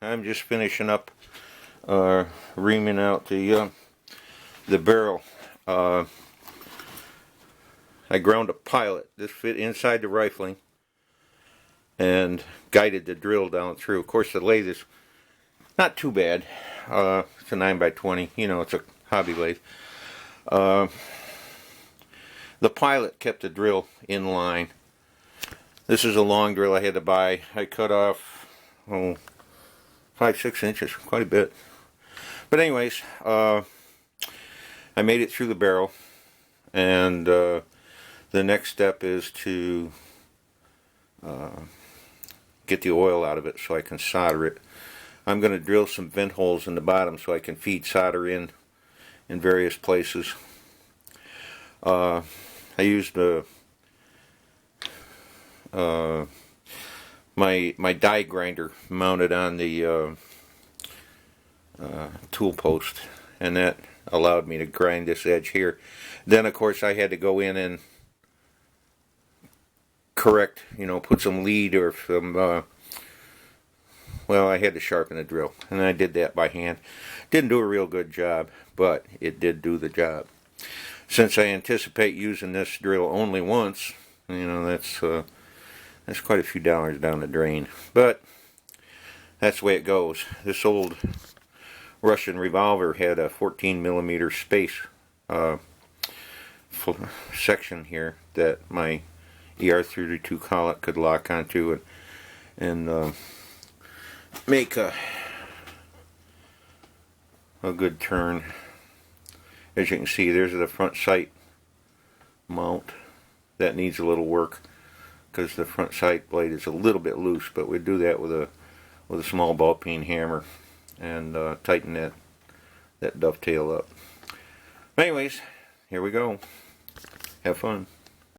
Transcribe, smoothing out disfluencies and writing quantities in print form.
I'm just finishing up reaming out the barrel. I ground a pilot. This fit inside the rifling and guided the drill down through. Of course, the lathe is not too bad. It's a 9x20. You know, it's a hobby lathe. The pilot kept the drill in line. This is a long drill I had to buy. I cut off 5-6 inches, quite a bit. But anyways, I made it through the barrel, and the next step is to get the oil out of it so I can solder it. I'm going to drill some vent holes in the bottom so I can feed solder in various places. I used my die grinder mounted on the tool post, and that allowed me to grind this edge here. Then of course I had to go in and correct, put some lead or some well, I had to sharpen the drill, and I did that by hand. Didn't do a real good job, but it did do the job. Since I anticipate using this drill only once, that's quite a few dollars down the drain. But that's the way it goes. This old Russian revolver had a 14mm space section here that my ER32 collet could lock onto and make a good turn. As you can see, there's the front sight mount. That needs a little work because the front sight blade is a little bit loose, but we do that with a small ball peen hammer and tighten that dovetail up. Anyways, here we go. Have fun.